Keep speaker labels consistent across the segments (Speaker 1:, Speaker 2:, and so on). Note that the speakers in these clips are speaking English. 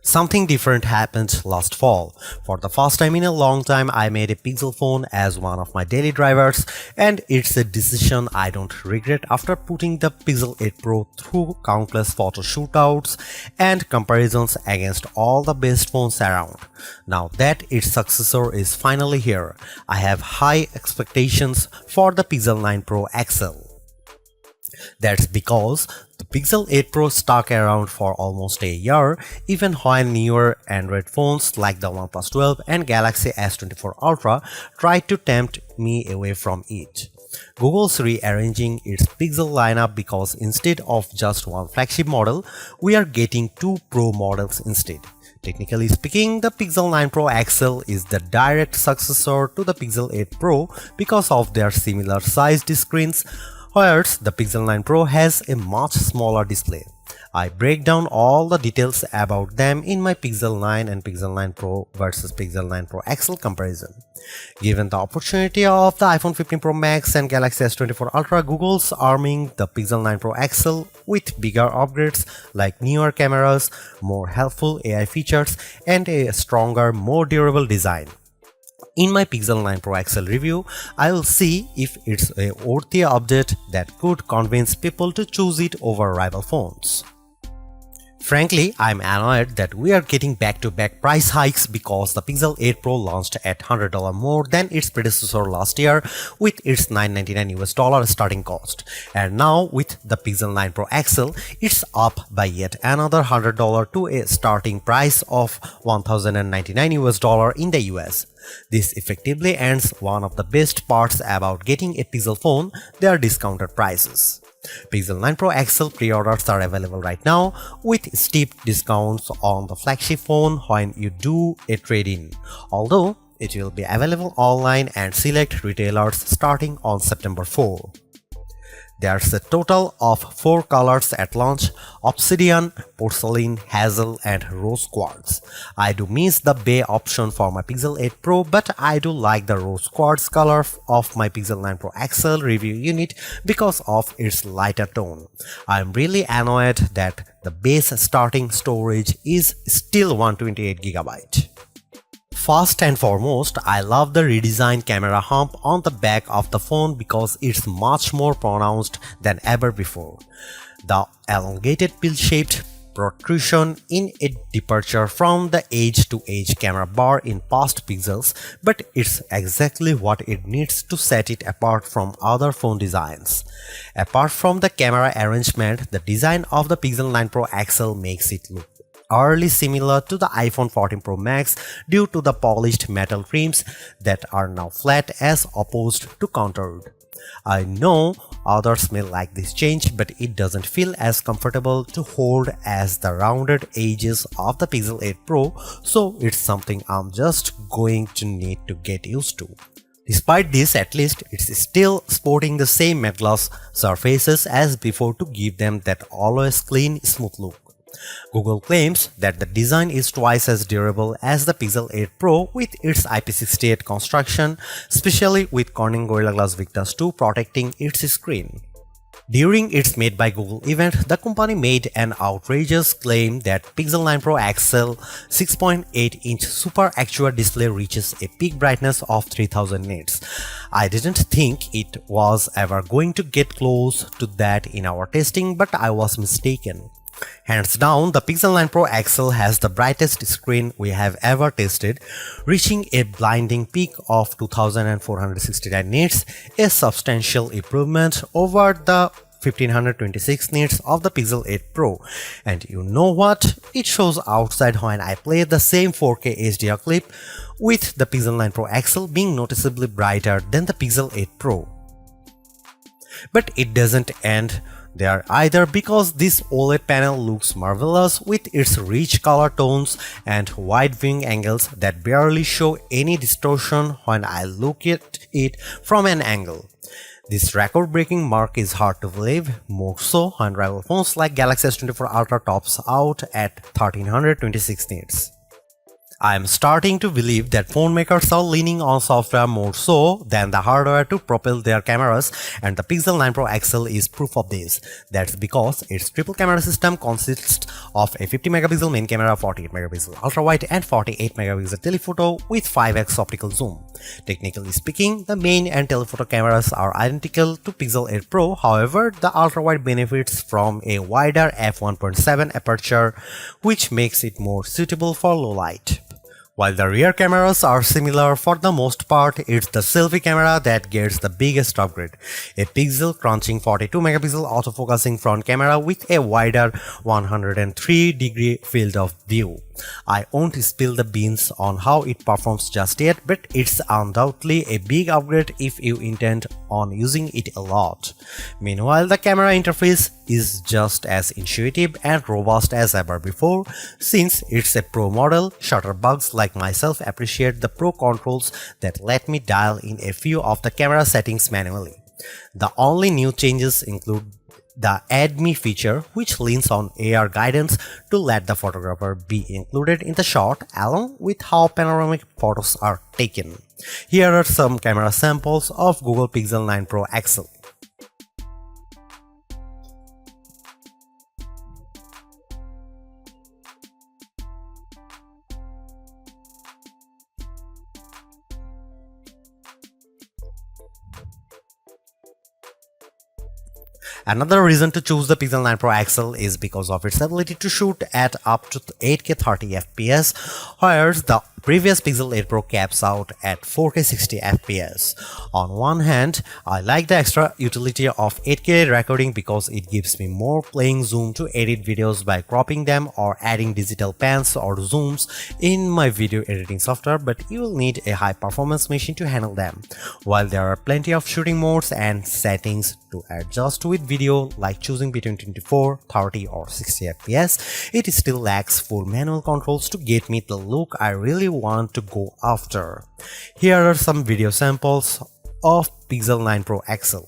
Speaker 1: Something different happened last fall. For the first time in a long time, I made a Pixel phone as one of my daily drivers, and it's a decision I don't regret after putting the Pixel 8 Pro through countless photo shootouts and comparisons against all the best phones around. Now that its successor is finally here, I have high expectations for the Pixel 9 Pro XL. That's because the Pixel 8 Pro stuck around for almost a year, even when newer Android phones like the OnePlus 12 and Galaxy S24 Ultra tried to tempt me away from it. Google's rearranging its Pixel lineup because instead of just one flagship model, we are getting two Pro models instead. Technically speaking, the Pixel 9 Pro XL is the direct successor to the Pixel 8 Pro because of their similar sized screens, whereas the Pixel 9 Pro has a much smaller display. I break down all the details about them in my Pixel 9 and Pixel 9 Pro versus Pixel 9 Pro XL comparison. Given the opportunity of the iPhone 15 Pro Max and Galaxy S24 Ultra, Google's arming the Pixel 9 Pro XL with bigger upgrades like newer cameras, more helpful AI features, and a stronger, more durable design. In my Pixel 9 Pro XL review, I will see if it's a worthy update that could convince people to choose it over rival phones. Frankly, I'm annoyed that we are getting back-to-back price hikes because the Pixel 8 Pro launched at $100 more than its predecessor last year with its $999 starting cost. And now with the Pixel 9 Pro XL, it's up by yet another $100 to a starting price of $1,099 in the US. This effectively ends one of the best parts about getting a Pixel phone, their discounted prices. Pixel 9 Pro XL pre-orders are available right now with steep discounts on the flagship phone when you do a trade-in, although it will be available online and select retailers starting on September 4. There's a total of 4 colors at launch: Obsidian, Porcelain, Hazel, and Rose Quartz. I do miss the Bay option for my Pixel 8 Pro, but I do like the Rose Quartz color of my Pixel 9 Pro XL review unit because of its lighter tone. I'm really annoyed that the base starting storage is still 128GB. First and foremost, I love the redesigned camera hump on the back of the phone because it's much more pronounced than ever before. The elongated pill-shaped protrusion in a departure from the edge-to-edge camera bar in past Pixels, but it's exactly what it needs to set it apart from other phone designs. Apart from the camera arrangement, the design of the Pixel 9 Pro XL makes it look eerily similar to the iPhone 14 Pro Max due to the polished metal rims that are now flat as opposed to contoured. I know others may like this change, but it doesn't feel as comfortable to hold as the rounded edges of the Pixel 8 Pro, so it's something I'm just going to need to get used to. Despite this, at least it's still sporting the same matte gloss surfaces as before to give them that always clean, smooth look. Google claims that the design is twice as durable as the Pixel 8 Pro with its IP68 construction, especially with Corning Gorilla Glass Victus 2 protecting its screen. During its Made by Google event, the company made an outrageous claim that Pixel 9 Pro XL 6.8-inch Super Actua display reaches a peak brightness of 3000 nits. I didn't think it was ever going to get close to that in our testing, but I was mistaken. Hands down, the Pixel 9 Pro XL has the brightest screen we have ever tested, reaching a blinding peak of 2469 nits, a substantial improvement over the 1526 nits of the Pixel 8 Pro. And you know what? It shows outside when I play the same 4K HDR clip, with the Pixel 9 Pro XL being noticeably brighter than the Pixel 8 Pro. But it doesn't end there either, because this OLED panel looks marvelous with its rich color tones and wide viewing angles that barely show any distortion when I look at it from an angle. This record-breaking mark is hard to believe, more so when rival phones like Galaxy S24 Ultra tops out at 1326 nits. I'm starting to believe that phone makers are leaning on software more so than the hardware to propel their cameras, and the Pixel 9 Pro XL is proof of this. That's because its triple camera system consists of a 50 megapixel main camera, 48 megapixel ultra wide, and 48 megapixel telephoto with 5x optical zoom. Technically speaking, the main and telephoto cameras are identical to Pixel 8 Pro. However, the ultra wide benefits from a wider f1.7 aperture, which makes it more suitable for low light. While the rear cameras are similar for the most part, it's the selfie camera that gets the biggest upgrade. A pixel crunching 42 megapixel autofocusing front camera with a wider 103-degree field of view. I won't spill the beans on how it performs just yet, but it's undoubtedly a big upgrade if you intend on using it a lot. Meanwhile, the camera interface is just as intuitive and robust as ever before. Since it's a Pro model, shutterbugs like myself appreciate the Pro controls that let me dial in a few of the camera settings manually. The only new changes include the Add Me feature, which leans on AR guidance to let the photographer be included in the shot along with how panoramic photos are taken. Here are some camera samples of Google Pixel 9 Pro XL. Another reason to choose the Pixel 9 Pro XL is because of its ability to shoot at up to 8K 30 FPS, whereas the previous Pixel 8 Pro caps out at 4K 60 FPS. On one hand, I like the extra utility of 8K recording because it gives me more playing zoom to edit videos by cropping them or adding digital pans or zooms in my video editing software, but you will need a high performance machine to handle them. While there are plenty of shooting modes and settings to adjust with video, like choosing between 24, 30 or 60 FPS, it still lacks full manual controls to get me the look I really want to go after. Here are some video samples of Pixel 9 Pro XL.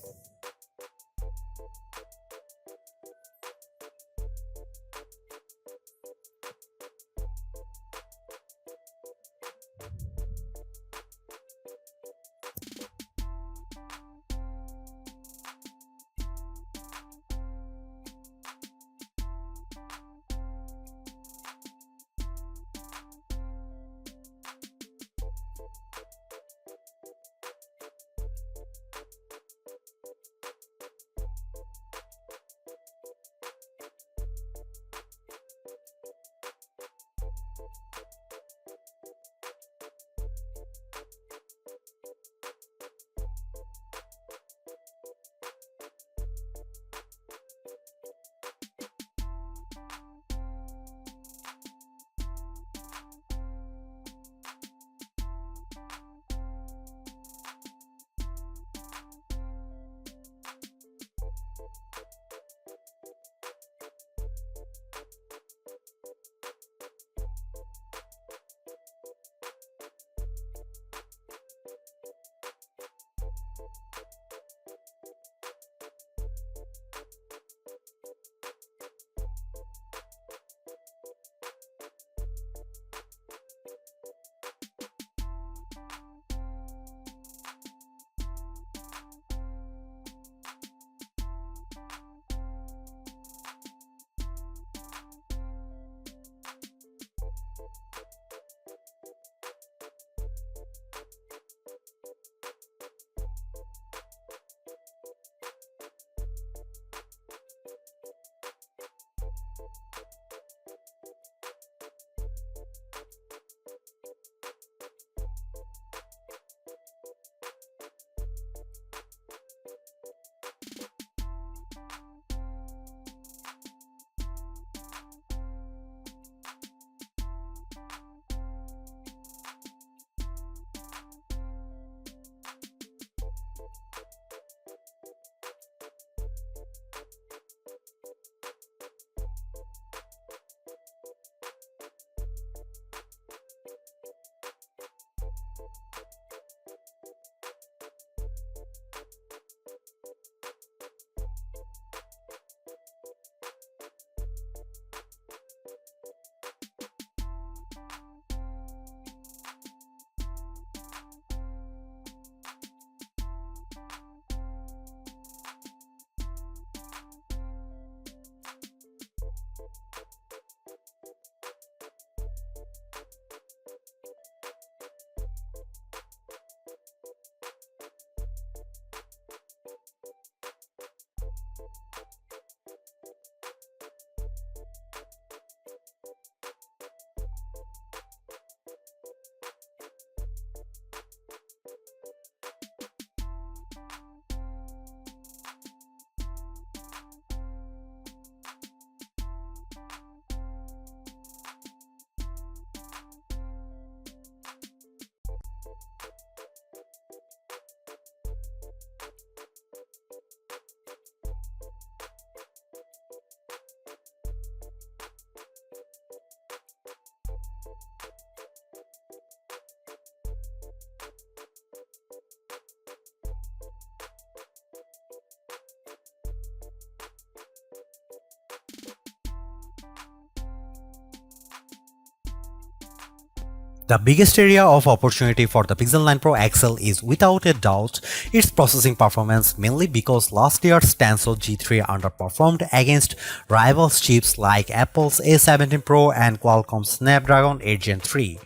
Speaker 1: The biggest area of opportunity for the Pixel 9 Pro XL is without a doubt its processing performance, mainly because last year's Tensor G3 underperformed against rival chips like Apple's A17 Pro and Qualcomm's Snapdragon 8 Gen 3.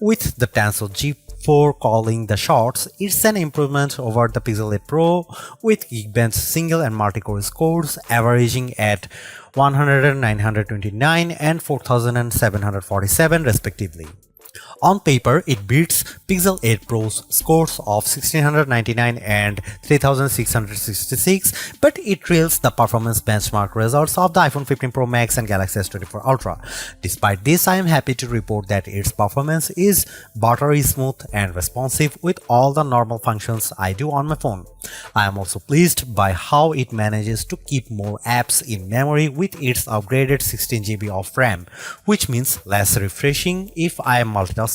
Speaker 1: With the Tensor G4 calling the shots, it's an improvement over the Pixel 8 Pro with Geekbench single and multi-core scores averaging at 100, 929 and 4747 respectively. On paper, it beats Pixel 8 Pro's scores of 1699 and 3666, but it trails the performance benchmark results of the iPhone 15 Pro Max and Galaxy S24 Ultra. Despite this, I am happy to report that its performance is buttery smooth and responsive with all the normal functions I do on my phone. I am also pleased by how it manages to keep more apps in memory with its upgraded 16 GB of RAM, which means less refreshing if I am multitasking.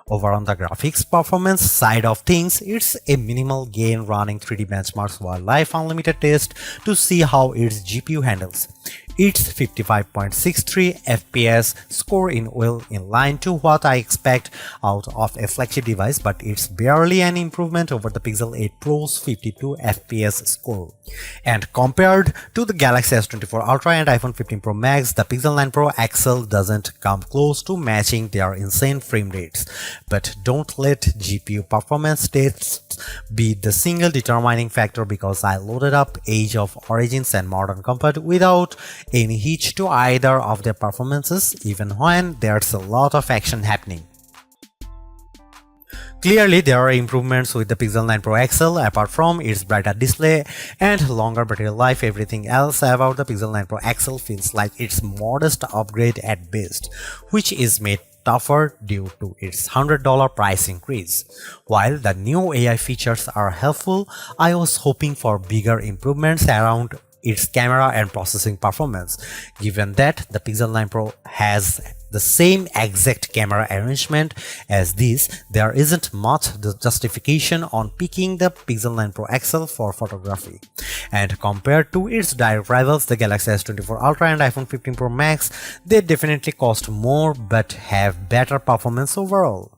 Speaker 1: Over on the graphics performance side of things, it's a minimal gain running 3D benchmarks while Live Unlimited test to see how its GPU handles. Its 55.63 FPS score in well in line to what I expect out of a flagship device, but it's barely an improvement over the Pixel 8 Pro's 52 FPS score. And compared to the Galaxy S24 Ultra and iPhone 15 Pro Max, the Pixel 9 Pro XL doesn't come close to matching their insane frame rates. But don't let GPU performance tests be the single determining factor, because I loaded up Age of Origins and Modern Comfort without any hitch to either of their performances, even when there's a lot of action happening. Clearly, there are improvements with the Pixel 9 Pro XL. Apart from its brighter display and longer battery life, everything else about the Pixel 9 Pro XL feels like it's modest upgrade at best, which is made tougher due to its $100 price increase. While the new AI features are helpful, I was hoping for bigger improvements around its camera and processing performance. Given that the Pixel 9 Pro has the same exact camera arrangement as this, there isn't much justification on picking the Pixel 9 Pro XL for photography. And compared to its direct rivals, the Galaxy S24 Ultra and iPhone 15 Pro Max, they definitely cost more but have better performance overall.